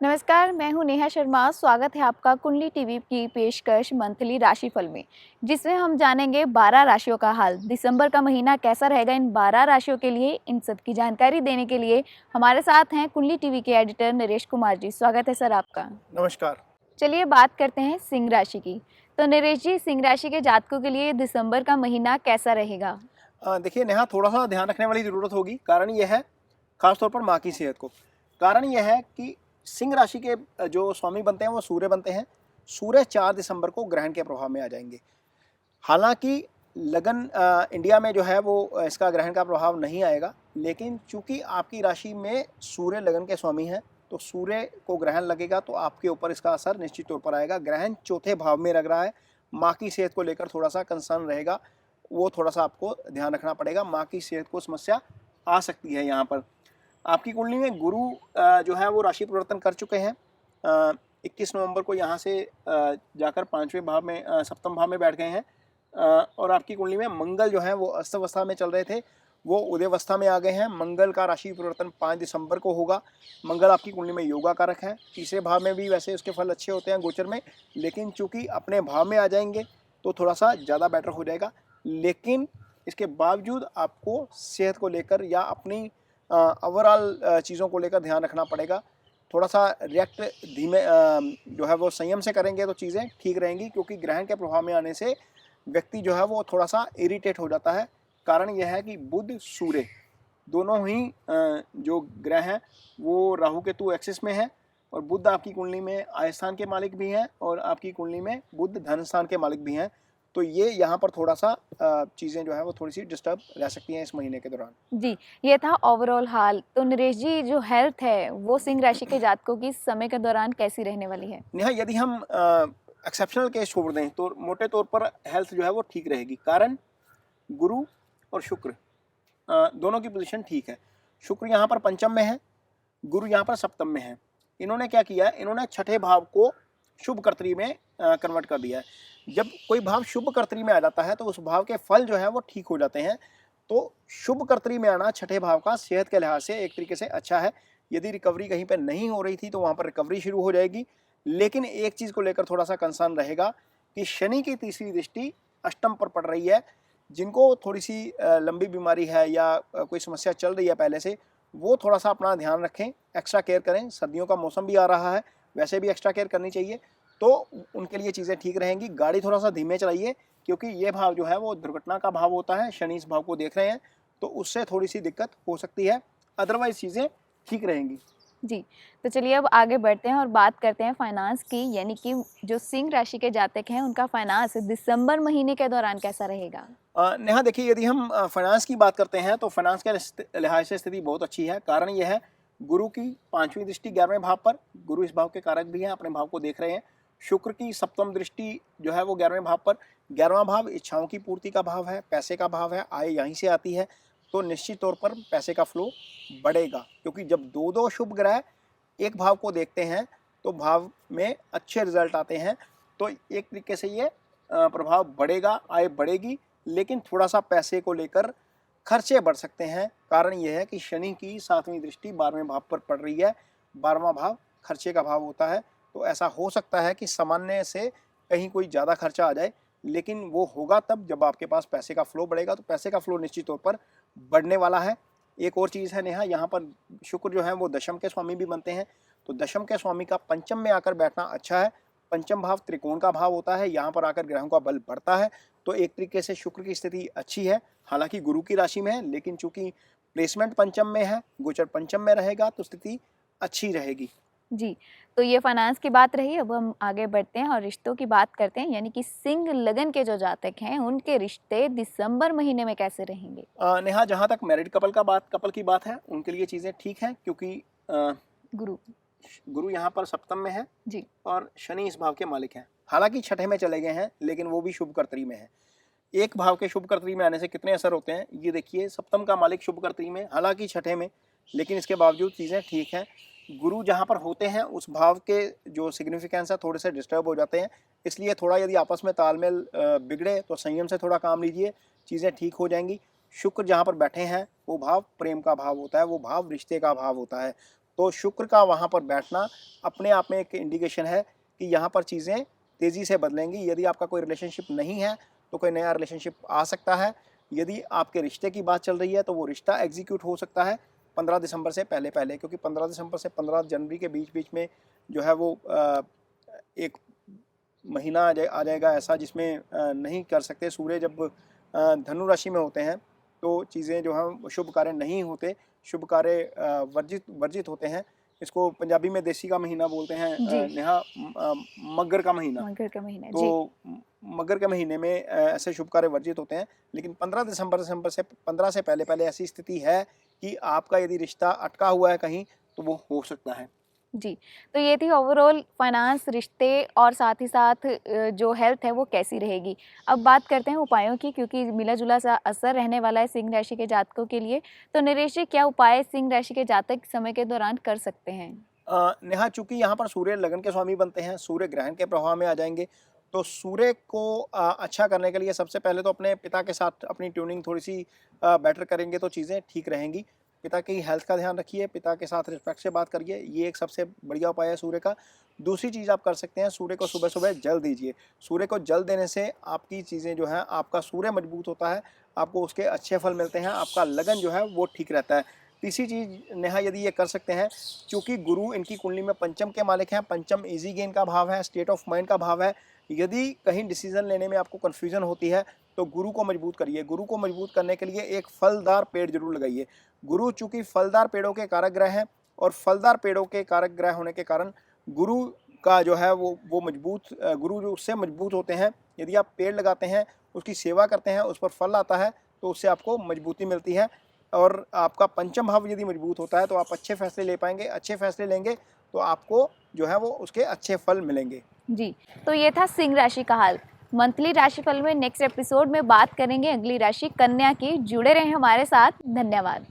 नमस्कार, मैं हूं नेहा शर्मा। स्वागत है आपका कुंडली टीवी की पेशकश मंथली राशिफल में, जिसमें हम जानेंगे 12 राशियों का हाल। दिसंबर का महीना कैसा रहेगा इन 12 राशियों के लिए, इन सब की जानकारी देने के लिए हमारे साथ हैं कुंडली टीवी के एडिटर नरेश कुमार जी। स्वागत है सर आपका। नमस्कार। चलिए बात करते हैं सिंह राशि की। तो नरेश जी, सिंह राशि के जातकों के लिए दिसंबर का महीना कैसा रहेगा? देखिए नेहा, थोड़ा-सा ध्यान रखने वाली ज़रूरत होगी। कारण ये है, ख़ास तौर पर माँ की सेहत को। कारण ये है कि सिंह राशि के जो स्वामी बनते हैं वो सूर्य बनते हैं। सूर्य 4 दिसंबर को ग्रहण के प्रभाव में आ जाएँगे। हालाँकि लगन इंडिया में जो है वो इसका ग्रहण का प्रभाव नहीं आएगा, लेकिन चूँकि आपकी राशि में सूर्य लगन के स्वामी हैं, तो सूर्य को ग्रहण लगेगा तो आपके ऊपर इसका असर निश्चित तौर पर आएगा। ग्रहण चौथे भाव में लग रहा है, माँ की सेहत को लेकर थोड़ा-सा कंसर्न रहेगा, वो थोड़ा-सा आपको ध्यान रखना पड़ेगा। माँ की सेहत को समस्या आ सकती है यहाँ पर। आपकी कुंडली में गुरु जो है वो राशि परिवर्तन कर चुके हैं। 21 नवंबर को यहाँ से जाकर 5वें भाव में सप्तम भाव में बैठ गए हैं। और आपकी कुंडली में मंगल जो है वो अस्तवस्था में चल रहे थे, वो उदयावस्था में आ गए हैं। मंगल का राशि परिवर्तन 5 दिसंबर को होगा। मंगल आपकी कुंडली में योगा कारक है। तीसरे भाव में भी वैसे उसके फल अच्छे होते हैं गोचर में, लेकिन चूंकि अपने भाव में आ जाएंगे तो थोड़ा सा ज़्यादा बेटर हो जाएगा। लेकिन इसके बावजूद आपको सेहत को लेकर या अपनी ओवरऑल चीज़ों को लेकर ध्यान रखना पड़ेगा। थोड़ा सा रिएक्ट धीमे जो है वो संयम से करेंगे तो चीज़ें ठीक रहेंगी, क्योंकि ग्रहण के प्रभाव में आने से व्यक्ति जो है वो थोड़ा सा इरिटेट हो जाता है। कारण यह है कि बुध सूर्य दोनों ही जो ग्रह हैं वो राहु केतु एक्सिस में है, और बुध आपकी कुंडली में आय स्थान के मालिक भी हैं और आपकी कुंडली में बुध धन स्थान के मालिक भी हैं। तो ये यहाँ पर थोड़ा सा चीज़ें जो है वो थोड़ी सी डिस्टर्ब रह सकती हैं इस महीने के दौरान। जी, ये था ओवरऑल हाल। तो नरेश जी, जो हेल्थ है वो सिंह राशि के जातकों की समय के दौरान कैसी रहने वाली है? नेहा, यदि हम एक्सेप्शनल केस छोड़ दें तो मोटे तौर पर हेल्थ जो है वो ठीक रहेगी। कारण गुरु और शुक्र दोनों की पोजीशन ठीक है। शुक्र यहाँ पर पंचम में है, गुरु यहाँ पर सप्तम में है। इन्होंने क्या किया है, इन्होंने छठे भाव को शुभ कर्तरी में कन्वर्ट कर दिया है। जब कोई भाव शुभ कर्तरी में आ जाता है तो उस भाव के फल जो है वो ठीक हो जाते हैं। तो शुभ कर्तरी में आना छठे भाव का सेहत के लिहाज से एक तरीके से अच्छा है। यदि रिकवरी कहीं पर नहीं हो रही थी तो वहाँ पर रिकवरी शुरू हो जाएगी। लेकिन एक चीज़ को लेकर थोड़ा सा कंसर्न रहेगा कि शनि की तीसरी दृष्टि अष्टम पर पड़ रही है। जिनको थोड़ी सी लंबी बीमारी है या कोई समस्या चल रही है पहले से, वो थोड़ा सा अपना ध्यान रखें, एक्स्ट्रा केयर करें। सर्दियों का मौसम भी आ रहा है, वैसे भी एक्स्ट्रा केयर करनी चाहिए, तो उनके लिए चीज़ें ठीक रहेंगी। गाड़ी थोड़ा सा धीमे चलाइए, क्योंकि ये भाव जो है वो दुर्घटना का भाव होता है। शनि इस भाव को देख रहे हैं तो उससे थोड़ी सी दिक्कत हो सकती है, अदरवाइज चीज़ें ठीक रहेंगी। जी, तो चलिए अब आगे बढ़ते हैं और बात करते हैं फाइनेंस की, यानी कि जो सिंह राशि के जातक हैं उनका फाइनेंस दिसंबर महीने के दौरान कैसा रहेगा? नेहा, देखिए, यदि हम फाइनेंस की बात करते हैं तो फाइनेंस के लिहाज से स्थिति बहुत अच्छी है। कारण यह है, गुरु की 5वीं दृष्टि 11वें भाव पर, गुरु इस भाव के कारक भी हैं, अपने भाव को देख रहे हैं। शुक्र की सप्तम दृष्टि जो है वो 11वें भाव पर। 11वां भाव इच्छाओं की पूर्ति का भाव है, पैसे का भाव है, आय यहीं से आती है। तो निश्चित तौर पर पैसे का फ्लो बढ़ेगा, क्योंकि जब दो दो शुभ ग्रह एक भाव को देखते हैं तो भाव में अच्छे रिजल्ट आते हैं। तो एक तरीके से ये प्रभाव बढ़ेगा, आय बढ़ेगी, लेकिन थोड़ा सा पैसे को लेकर खर्चे बढ़ सकते हैं। कारण यह है कि शनि की 7वीं दृष्टि 12वें भाव पर पड़ रही है। 12वां भाव खर्चे का भाव होता है, तो ऐसा हो सकता है कि सामान्य से कहीं कोई ज़्यादा खर्चा आ जाए, लेकिन वो होगा तब जब आपके पास पैसे का फ्लो बढ़ेगा। तो पैसे का फ्लो निश्चित तौर पर बढ़ने वाला है। एक और चीज़ है नेहा, यहाँ पर शुक्र जो है वो दशम के स्वामी भी बनते हैं, तो दशम के स्वामी का पंचम में आकर बैठना अच्छा है। पंचम भाव त्रिकोण का भाव होता है, यहाँ पर आकर ग्रहों का बल बढ़ता है, तो एक तरीके से शुक्र की स्थिति अच्छी है। हालांकि गुरु की राशि में है, लेकिन चूंकि प्लेसमेंट पंचम में है, गोचर पंचम में रहेगा, तो स्थिति अच्छी रहेगी। जी, तो ये फाइनेंस की बात रही। अब हम आगे बढ़ते हैं और रिश्तों की बात करते हैं, यानी कि सिंह लगन के जो जातक हैं उनके रिश्ते दिसंबर महीने में कैसे रहेंगे? नेहा, जहाँ तक मैरिड कपल की बात है, उनके लिए चीज़ें ठीक हैं, क्योंकि गुरु। गुरु यहाँ पर सप्तम में है जी। और शनि इस भाव के मालिक हैं। हालांकि छठे में चले गए हैं, लेकिन वो भी शुभ कर्तरी में है। एक भाव के शुभ कर्तरी में आने से कितने असर होते हैं ये देखिए। सप्तम का मालिक शुभ कर्तरी में, हालांकि छठे में, लेकिन इसके बावजूद चीज़ें ठीक हैं। गुरु जहाँ पर होते हैं उस भाव के जो सिग्निफिकेंस है थोड़े से डिस्टर्ब हो जाते हैं, इसलिए थोड़ा यदि आपस में तालमेल बिगड़े तो संयम से थोड़ा काम लीजिए, चीज़ें ठीक हो जाएंगी। शुक्र जहाँ पर बैठे हैं वो भाव प्रेम का भाव होता है, वो भाव रिश्ते का भाव होता है। तो शुक्र का वहाँ पर बैठना अपने आप में एक इंडिकेशन है कि यहाँ पर चीज़ें तेज़ी से बदलेंगी। यदि आपका कोई रिलेशनशिप नहीं है तो कोई नया रिलेशनशिप आ सकता है। यदि आपके रिश्ते की बात चल रही है तो वो रिश्ता एग्जीक्यूट हो सकता है 15 दिसंबर से पहले पहले, क्योंकि 15 दिसंबर से 15 जनवरी के बीच बीच में जो है वो एक महीना आ जाएगा ऐसा जिसमें नहीं कर सकते। सूर्य जब धनु राशि में होते हैं तो चीज़ें जो हैं शुभ कार्य नहीं होते, शुभ कार्य वर्जित होते हैं। इसको पंजाबी में देसी का महीना बोलते हैं, नेहा मगर का महीना। मगर का महीना तो मगर के महीने में ऐसे शुभ कार्य वर्जित होते हैं। लेकिन 15 दिसंबर से 15 से पहले पहले ऐसी स्थिति है कि आपका यदि रिश्ता अटका हुआ है कहीं तो वो हो सकता है। जी, तो ये थी ओवरऑल फाइनेंस, रिश्ते और साथ ही साथ जो हेल्थ है वो कैसी रहेगी। अब बात करते हैं उपायों की, क्योंकि मिला-जुला सा असर रहने वाला है सिंह राशि के जातकों के लिए। तो नरेश जी, क्या उपाय सिंह राशि के जातक समय के दौरान कर सकते हैं? नेहा, चूंकि यहाँ पर सूर्य लगन के स्वामी बनते हैं, सूर्य ग्रहण के प्रभाव में आ जाएंगे, तो सूर्य को अच्छा करने के लिए सबसे पहले तो अपने पिता के साथ अपनी ट्यूनिंग थोड़ी सी बेटर करेंगे तो चीज़ें ठीक रहेंगी। पिता की हेल्थ का ध्यान रखिए, पिता के साथ रिस्पेक्ट से बात करिए, ये एक सबसे बढ़िया उपाय है सूर्य का। दूसरी चीज़ आप कर सकते हैं, सूर्य को सुबह सुबह जल दीजिए। सूर्य को जल देने से आपकी चीज़ें जो हैं, आपका सूर्य मजबूत होता है, आपको उसके अच्छे फल मिलते हैं, आपका लगन जो है वो ठीक रहता है। तीसरी चीज़ नेहा, यदि ये कर सकते हैं, क्योंकि गुरु इनकी कुंडली में पंचम के मालिक हैं, पंचम इजी गेन का भाव है, स्टेट ऑफ माइंड का भाव है। यदि कहीं डिसीजन लेने में आपको कन्फ्यूजन होती है तो गुरु को मजबूत करिए। गुरु को मजबूत करने के लिए एक फलदार पेड़ जरूर लगाइए। गुरु चूंकि फलदार पेड़ों के कारक ग्रह हैं और फलदार पेड़ों के कारक ग्रह होने के कारण गुरु का जो है वो मजबूत, गुरु जो उससे मजबूत होते हैं। यदि आप पेड़ लगाते हैं, उसकी सेवा करते हैं, उस पर फल आता है तो उससे आपको मजबूती मिलती है। और आपका पंचम भाव यदि मजबूत होता है तो आप अच्छे फैसले ले पाएंगे। अच्छे फैसले लेंगे तो आपको जो है वो उसके अच्छे फल मिलेंगे। जी, तो ये था सिंह राशि का हाल। मंथली राशिफल में नेक्स्ट एपिसोड में बात करेंगे अगली राशि कन्या की। जुड़े रहें हमारे साथ। धन्यवाद।